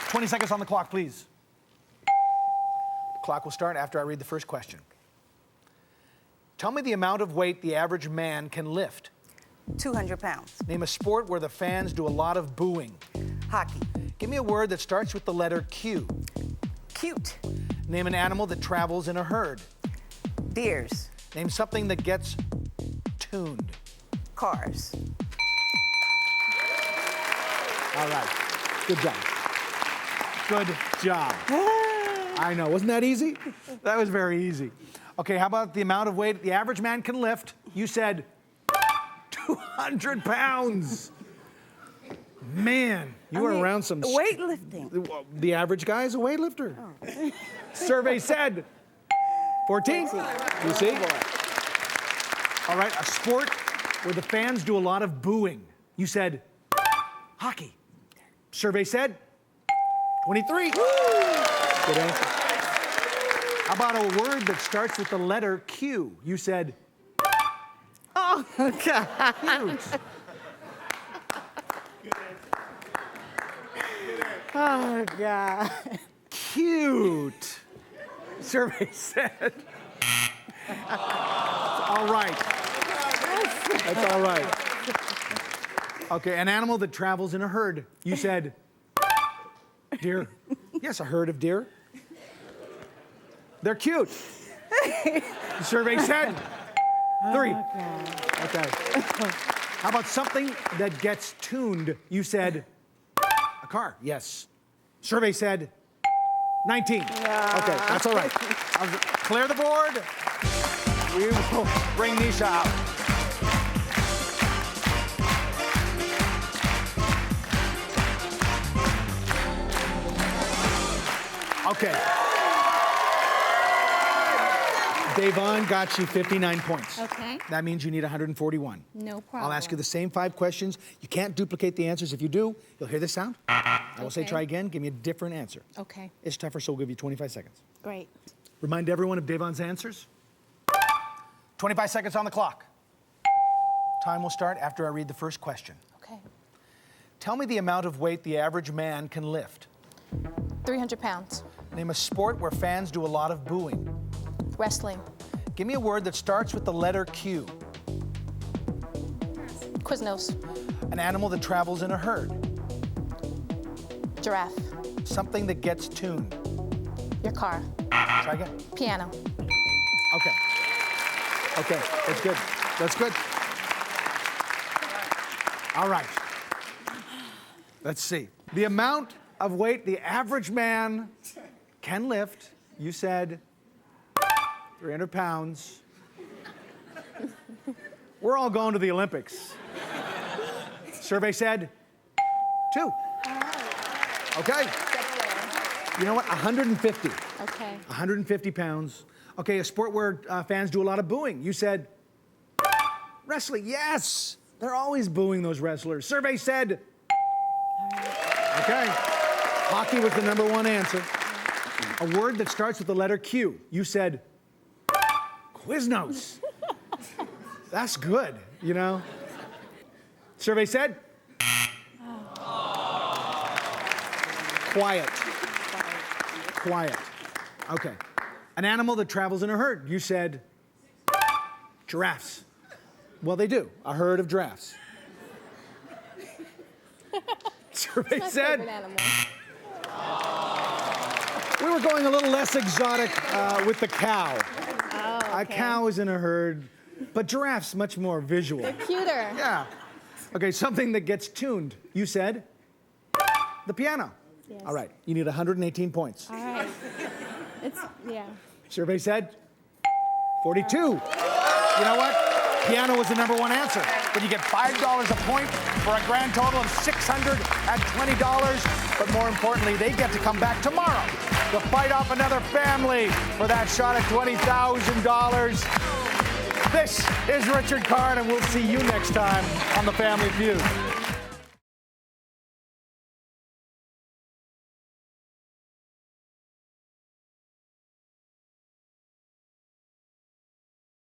20 seconds on the clock, please. Clock will start after I read the first question. Tell me the amount of weight the average man can lift. 200 pounds. Name a sport where the fans do a lot of booing. Hockey. Give me a word that starts with the letter Q. Cute. Name an animal that travels in a herd. Deers. Name something that gets tuned. Cars. All right. Good job. Good job. I know. Wasn't that easy? That was very easy. Okay, how about the amount of weight the average man can lift? You said 200 pounds. Man, you are around some... Weightlifting. The average guy is a weightlifter. Oh. Survey said 14. You see? All right, a sport where the fans do a lot of booing. You said hockey. Survey said 23. Good answer. How about a word that starts with the letter Q? You said... Oh, God. Cute. Oh, God. Cute. Survey said... All right. That's all right. Okay, an animal that travels in a herd. You said... Deer. Yes, a herd of deer. They're cute. The survey said 3. Okay. How about something that gets tuned? You said a car. Yes. Survey said 19. Okay, that's all right. Clear the board. We will bring Nisha out. Okay. Devon got you 59 points. Okay. That means you need 141. No problem. I'll ask you the same 5 questions. You can't duplicate the answers. If you do, you'll hear this sound. I will say try again. Give me a different answer. Okay. It's tougher, so we'll give you 25 seconds. Great. Remind everyone of Devon's answers. 25 seconds on the clock. Time will start after I read the first question. Okay. Tell me the amount of weight the average man can lift. 300 pounds. Name a sport where fans do a lot of booing. Wrestling. Give me a word that starts with the letter Q. Quiznos. An animal that travels in a herd. Giraffe. Something that gets tuned. Your car. Try again. Piano. Okay. Okay, that's good. That's good. All right. Let's see. The amount of weight the average man can lift, you said 300 pounds. We're all going to the Olympics. Survey said 2. Okay. You know what? 150. Okay. 150 pounds. Okay, a sport where fans do a lot of booing. You said wrestling. Yes. They're always booing those wrestlers. Survey said. Okay. Hockey was the #1 answer. A word that starts with the letter Q. You said Quiznos. That's good, you know. Survey said quiet. Quiet. Okay. An animal that travels in a herd. You said giraffes. Well, they do. A herd of giraffes. Survey My said favorite animal. we were going a little less exotic with the cow. Oh, okay. A cow is in a herd, but giraffes much more visual. They're cuter. Yeah. Okay, something that gets tuned. You said the piano. Yes. All right, you need 118 points. All right. Yeah. Survey said 42. You know what? Piano was the #1 answer. But you get $5 a point for a grand total of $620. But more importantly, they get to come back tomorrow to fight off another family for that shot at $20,000. This is Richard Karn, and we'll see you next time on The Family Feud.